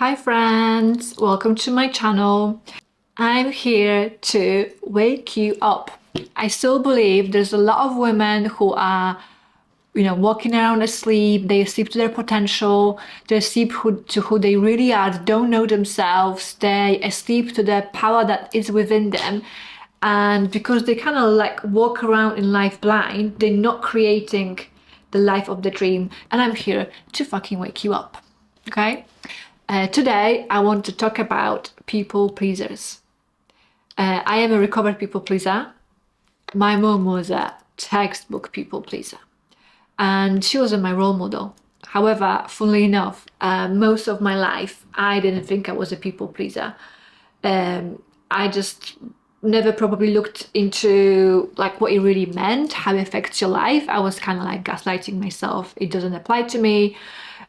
Hi friends, welcome to my channel. I'm here to wake you up. I still believe there's a lot of women who are, walking around asleep. They asleep to their potential. They asleep to who they really are. They don't know themselves. They asleep to the power that is within them. And because they kind of like walk around in life blind, they're not creating the life of the dream. And I'm here to fucking wake you up. Okay? Today, I want to talk about people pleasers. I am a recovered people pleaser. My mom was a textbook people pleaser, and she wasn't my role model. However, funnily enough, most of my life, I didn't think I was a people pleaser. I just never probably looked into like what it really meant, how it affects your life. I was kind of like gaslighting myself. It doesn't apply to me.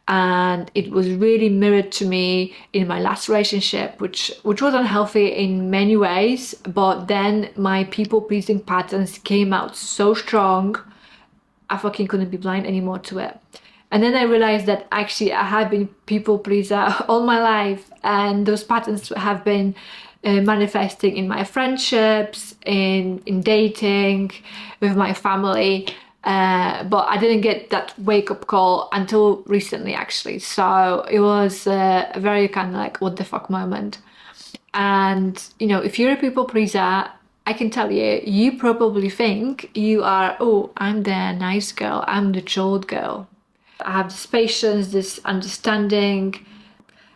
And it was really mirrored to me in my last relationship, which was unhealthy in many ways. But then my people-pleasing patterns came out so strong, I fucking couldn't be blind anymore to it. And then I realized that actually I have been people pleaser all my life, and those patterns have been manifesting in my friendships, in dating, with my family. But I didn't get that wake-up call until recently, actually. So it was a very kind of like what the fuck moment. And if you're a people pleaser, I can tell you, you probably think you are, oh, I'm the nice girl, I'm the chilled girl. I have this patience, this understanding,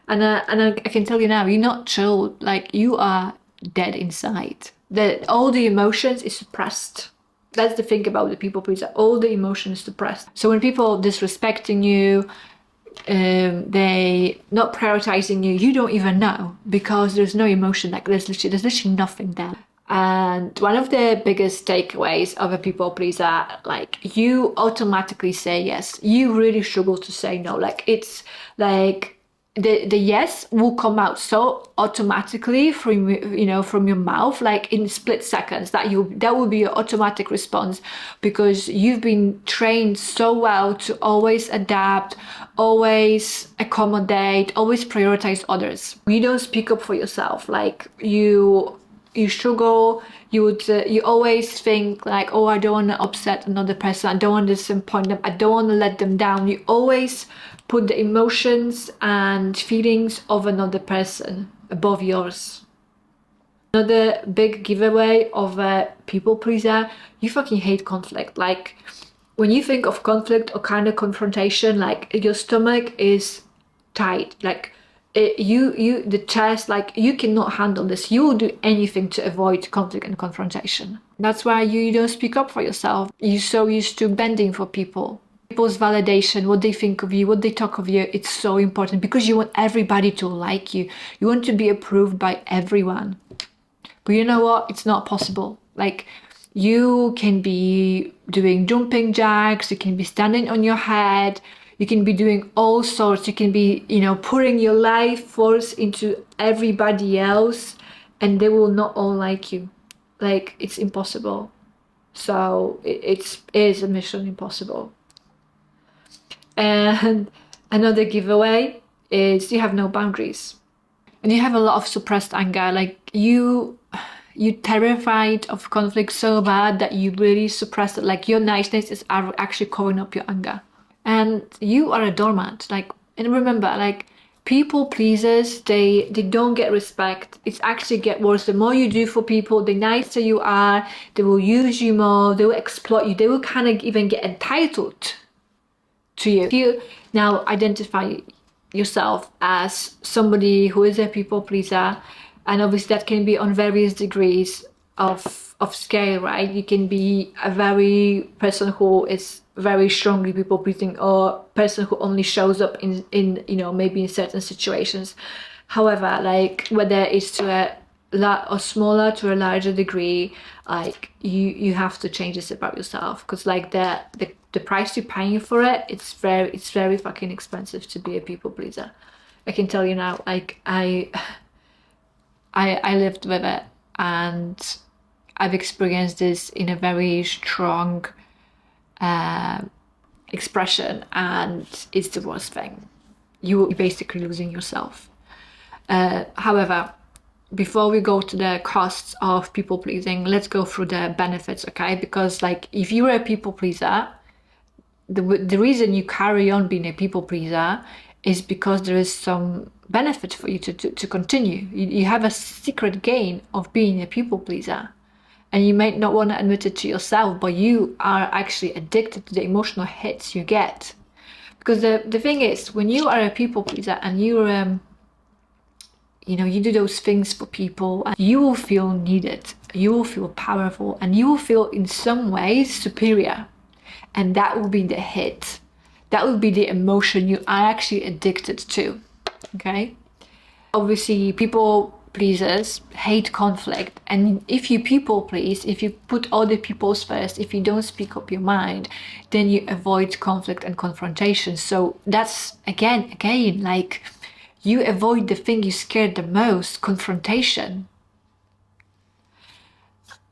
and I can tell you now, you're not chilled. Like, you are dead inside. That all the emotions is suppressed. That's the thing about the people pleaser. All the emotion is suppressed. So when people disrespecting you, they not prioritizing you, you don't even know, because there's no emotion. Like there's literally nothing there. And one of the biggest takeaways of a people pleaser, like, you automatically say yes. You really struggle to say no. Like, it's like the yes will come out so automatically from from your mouth, like in split seconds, that will be your automatic response, because you've been trained so well to always adapt, always accommodate, always prioritize others. You don't speak up for yourself. Like, you struggle. You always think like, oh, I don't want to upset another person, I don't want to disappoint them, I don't want to let them down. You always put the emotions and feelings of another person above yours. Another big giveaway of a people pleaser: you fucking hate conflict. Like, when you think of conflict or kind of confrontation, like, your stomach is tight. Like, the chest, like, you cannot handle this. You will do anything to avoid conflict and confrontation. That's why you don't speak up for yourself. You're so used to bending for people's validation, what they think of you, what they talk of you. It's so important, because you want everybody to like you. You want to be approved by everyone. But you know what? It's not possible. Like, you can be doing jumping jacks, you can be standing on your head, you can be doing all sorts, you can be, pouring your life force into everybody else, and they will not all like you. Like, it's impossible. So it is a mission impossible. And another giveaway is you have no boundaries. And you have a lot of suppressed anger. Like, you're terrified of conflict so bad that you really suppress it. Like, your niceness is actually covering up your anger. And you are a doormat. Like, and remember, like, people pleasers, they don't get respect. It's actually get worse. The more you do for people, the nicer you are. They will use you more. They will exploit you. They will kind of even get entitled to you. If you now identify yourself as somebody who is a people pleaser, and obviously that can be on various degrees of scale, right? You can be a very person who is very strongly people pleasing, or person who only shows up in maybe in certain situations. However, like, whether it's to a smaller to a larger degree, like, you have to change this about yourself, because like the price you're paying for it, it's very fucking expensive to be a people pleaser. I can tell you now. Like, I lived with it, and I've experienced this in a very strong expression, and it's the worst thing. You're basically losing yourself. However, before we go to the costs of people pleasing, let's go through the benefits, okay? Because like if you're a people pleaser, the reason you carry on being a people pleaser is because there is some benefit for you to continue. You have a secret gain of being a people pleaser. And you might not want to admit it to yourself, but you are actually addicted to the emotional hits you get. Because the thing is, when you are a people pleaser and you're you do those things for people, and you will feel needed, you will feel powerful, and you will feel in some ways superior. And that will be the hit. That will be the emotion you are actually addicted to, okay? Obviously, people pleasers hate conflict. And if you people please, if you put other people's first, if you don't speak up your mind, then you avoid conflict and confrontation. So that's, again, like you avoid the thing you scared the most, confrontation.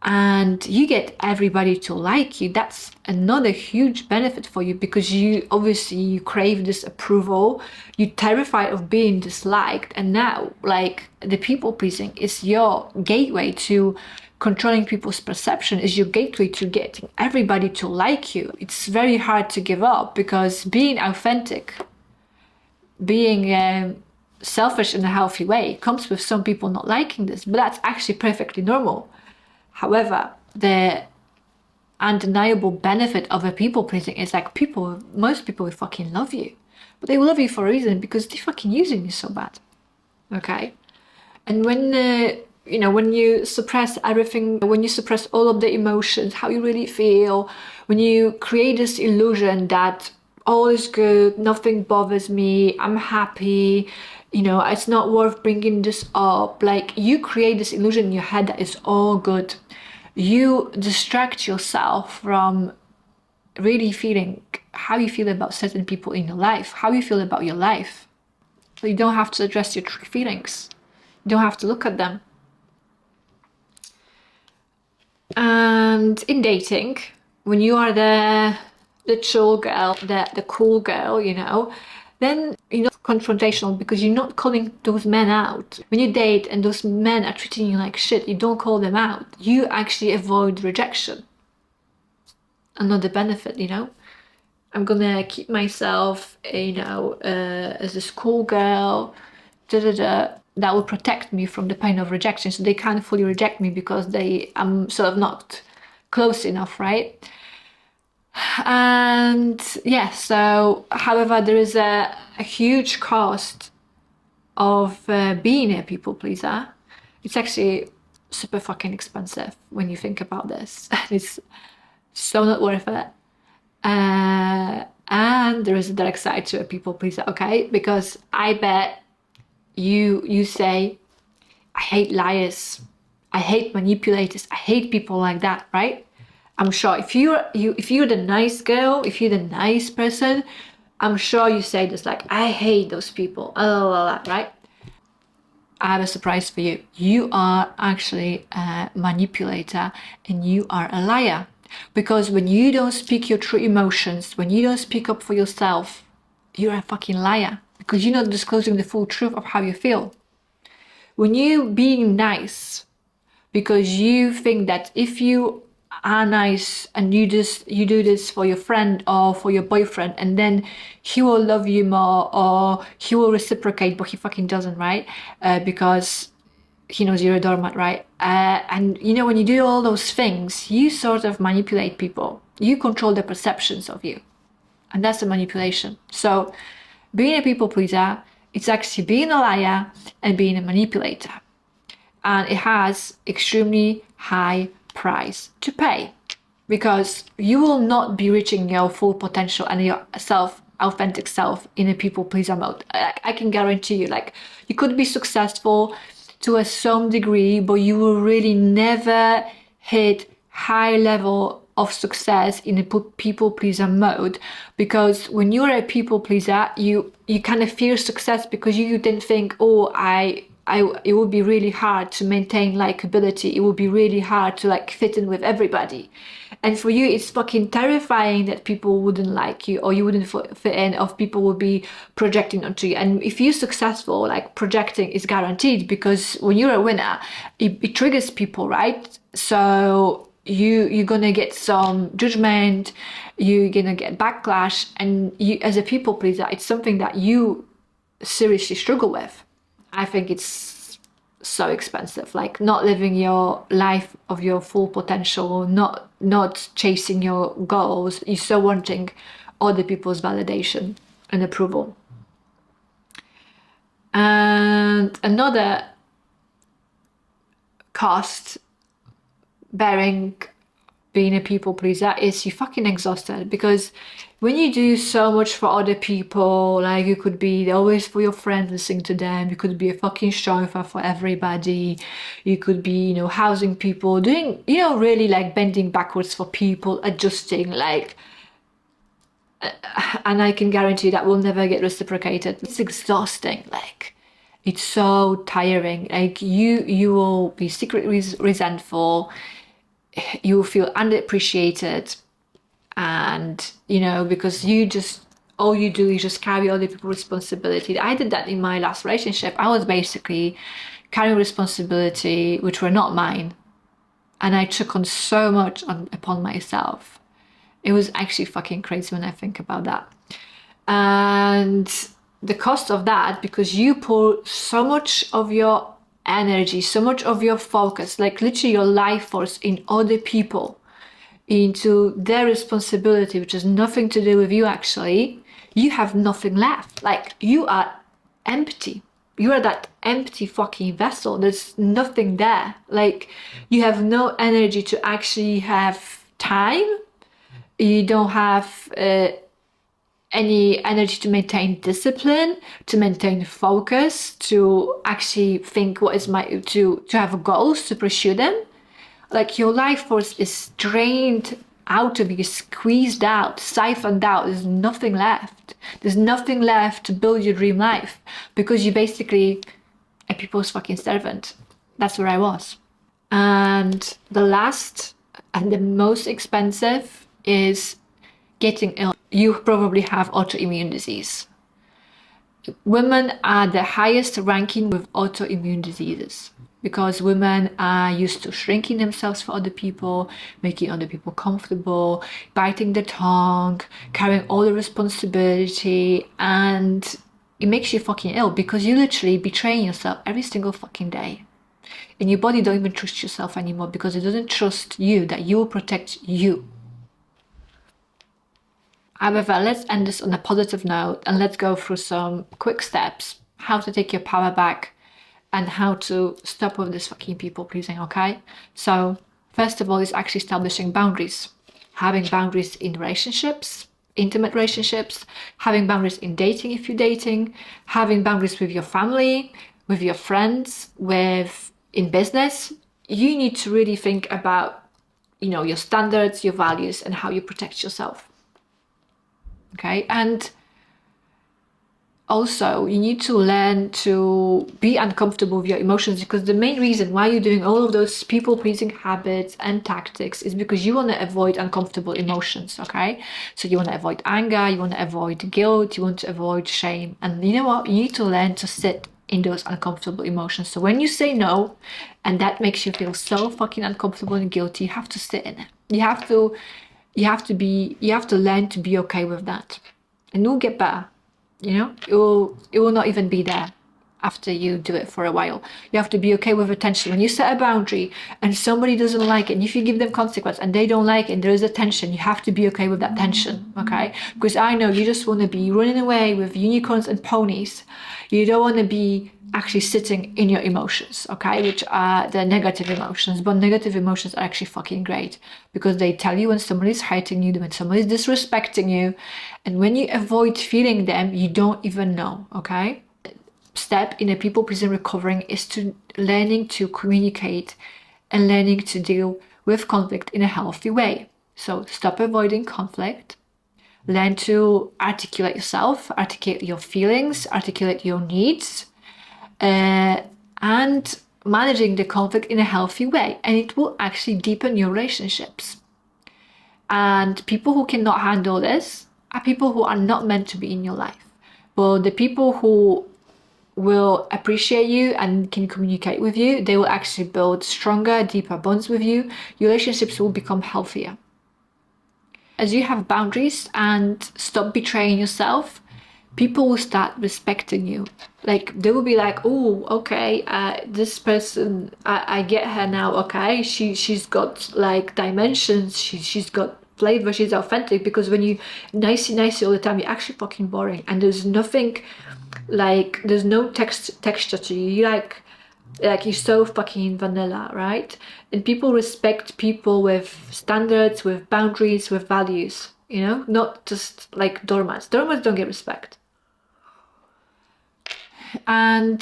And you get everybody to like you. That's another huge benefit for you, because you crave this approval. You're terrified of being disliked, and now like the people pleasing is your gateway to controlling people's perception, is your gateway to getting everybody to like you. It's very hard to give up, because being authentic, being selfish in a healthy way comes with some people not liking this, but that's actually perfectly normal. However, the undeniable benefit of a people pleasing is like most people will fucking love you, but they will love you for a reason, because they're fucking using you so bad. Okay. And when when you suppress everything, when you suppress all of the emotions, how you really feel, when you create this illusion that all is good, nothing bothers me, I'm happy, it's not worth bringing this up. Like, you create this illusion in your head that it's all good. You distract yourself from really feeling how you feel about certain people in your life, how you feel about your life. So you don't have to address your true feelings. You don't have to look at them. And in dating, when you are the chill girl, the cool girl, then confrontational, because you're not calling those men out. When you date and those men are treating you like shit, you don't call them out. You actually avoid rejection. Another benefit, I'm gonna keep myself, as this cool girl, that will protect me from the pain of rejection. So they can't fully reject me because I'm sort of not close enough, right? And yeah, so however, there is a huge cost of being a people pleaser. It's actually super fucking expensive when you think about this. It's so not worth it. And there is a dark side to a people pleaser, okay? Because I bet you say, I hate liars, I hate manipulators, I hate people like that, right? I'm sure if you're the nice girl, if you're the nice person, I'm sure you say this, like, I hate those people, right? I have a surprise for you. You are actually a manipulator, and you are a liar. Because when you don't speak your true emotions, when you don't speak up for yourself, you're a fucking liar, because you're not disclosing the full truth of how you feel. When you being nice because you think that if you are nice and you do this for your friend or for your boyfriend, and then he will love you more, or he will reciprocate, but he fucking doesn't, right? Because he knows you're a doormat, right? And when you do all those things, you sort of manipulate people. You control their perceptions of you, and that's a manipulation. So being a people pleaser, it's actually being a liar and being a manipulator, and it has extremely high price to pay, because you will not be reaching your full potential and your authentic self in a people pleaser mode. I can guarantee you, like, you could be successful to some degree, but you will really never hit high level of success in a people pleaser mode, because when you're a people pleaser, you kind of fear success, because you didn't think, oh, I it would be really hard to maintain likability. It would be really hard to like fit in with everybody. And for you, it's fucking terrifying that people wouldn't like you or you wouldn't fit in, or people would be projecting onto you. And if you're successful, like projecting is guaranteed, because when you're a winner, it triggers people, right? So you're gonna get some judgment, you're gonna get backlash, and you, as a people pleaser, it's something that you seriously struggle with. I think it's so expensive, like not living your life of your full potential, not chasing your goals. You're so wanting other people's validation and approval. And another cost bearing being a people pleaser is you're fucking exhausted, because when you do so much for other people, like you could be always for your friends, listening to them, you could be a fucking chauffeur for everybody, you could be, you know, housing people, doing, you know, really like bending backwards for people, adjusting, like, and I can guarantee that will never get reciprocated. It's exhausting, like it's so tiring. Like you will be secretly resentful, you will feel underappreciated, and you know, because you just, all you do is just carry other people's responsibility. I did that in my last relationship. I was basically carrying responsibility which were not mine, and I took on so much upon myself. It was actually fucking crazy when I think about that. And the cost of that, because you pour so much of your energy, so much of your focus, like literally your life force, in other people, into their responsibility, which has nothing to do with you actually, you have nothing left. Like you are empty. You are that empty fucking vessel. There's nothing there. Like you have no energy to actually have time. You don't have any energy to maintain discipline, to maintain focus, to actually think what is my, to have goals, to pursue them. Like your life force is drained out of you, squeezed out, siphoned out. There's nothing left. There's nothing left to build your dream life, because you're basically a people's fucking servant. That's where I was. And the last and the most expensive is getting ill. You probably have autoimmune disease. Women are the highest ranking with autoimmune diseases, because women are used to shrinking themselves for other people, making other people comfortable, biting the tongue, carrying all the responsibility, and it makes you fucking ill, because you're literally betraying yourself every single fucking day. And your body don't even trust yourself anymore, because it doesn't trust you that you will protect you. However, let's end this on a positive note, and let's go through some quick steps, how to take your power back and how to stop with this fucking people pleasing, okay? So first of all is actually establishing boundaries. Having boundaries in relationships, intimate relationships, having boundaries in dating if you're dating, having boundaries with your family, with your friends, in business. You need to really think about, you know, your standards, your values, and how you protect yourself. Okay, and also you need to learn to be uncomfortable with your emotions, because the main reason why you're doing all of those people-pleasing habits and tactics is because you want to avoid uncomfortable emotions, okay? So you want to avoid anger, you want to avoid guilt, you want to avoid shame. And you know what? You need to learn to sit in those uncomfortable emotions. So when you say no, and that makes you feel so fucking uncomfortable and guilty, you have to sit in it. You have to learn to be okay with that, and you'll get better. You know, it will not even be there after you do it for a while. You have to be okay with attention. When you set a boundary and somebody doesn't like it, and if you give them consequence and they don't like it, and there is a tension, you have to be okay with that tension, okay? Because I know you just want to be running away with unicorns and ponies. You don't want to be actually sitting in your emotions, okay, which are the negative emotions. But negative emotions are actually fucking great, because they tell you when somebody's hurting you, when somebody's disrespecting you, and when you avoid feeling them, you don't even know, okay? Step in a people-pleasing recovering is to learning to communicate and learning to deal with conflict in a healthy way. So stop avoiding conflict, learn to articulate yourself, articulate your feelings, articulate your needs, and managing the conflict in a healthy way. And it will actually deepen your relationships. And people who cannot handle this are people who are not meant to be in your life. But the people who will appreciate you and can communicate with you, they will actually build stronger, deeper bonds with you. Your relationships will become healthier. As you have boundaries and stop betraying yourself, people will start respecting you. Like they will be like, oh, okay, this person, I get her now. Okay, she's got like dimensions. She's got flavor. She's authentic. Because when you nicey all the time, you're actually fucking boring, and there's nothing like there's no texture to you. You like you're so fucking vanilla, right? And people respect people with standards, with boundaries, with values, you know, not just like doormats. Doormats don't get respect. And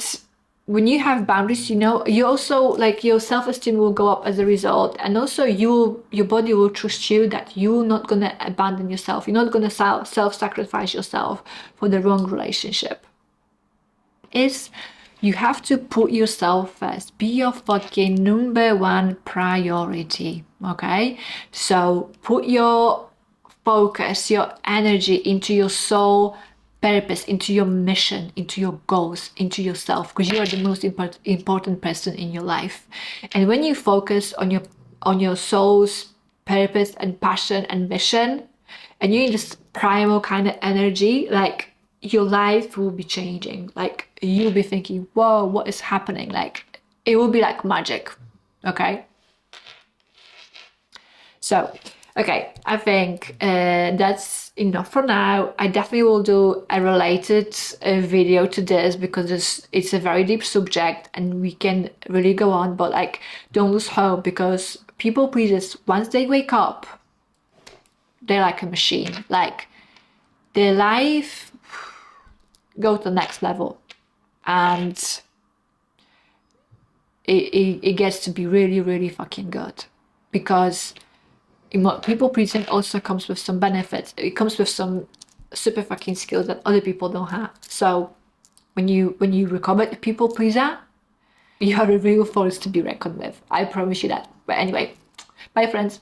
when you have boundaries, you know, you also like your self-esteem will go up as a result, and also your body will trust you that you're not gonna abandon yourself. You're not gonna self-sacrifice yourself for the wrong relationship. Is you have to put yourself first. Be your fucking number one priority, okay? So put your focus, your energy into your soul purpose, into your mission, into your goals, into yourself, because you are the most important person in your life. And when you focus on your soul's purpose and passion and mission, and you're in this primal kind of energy, like your life will be changing. Like you'll be thinking, whoa, what is happening? Like it will be like magic. Okay. So, okay, I think that's enough for now. I definitely will do a related video to this, because it's a very deep subject and we can really go on, but like don't lose hope, because people pleasers, once they wake up, they're like a machine. Like their life go to the next level, and it gets to be really fucking good, because people pleasing also comes with some benefits. It comes with some super fucking skills that other people don't have. So when you recover a people pleaser, you are a real force to be reckoned with. I promise you that. But anyway, bye friends.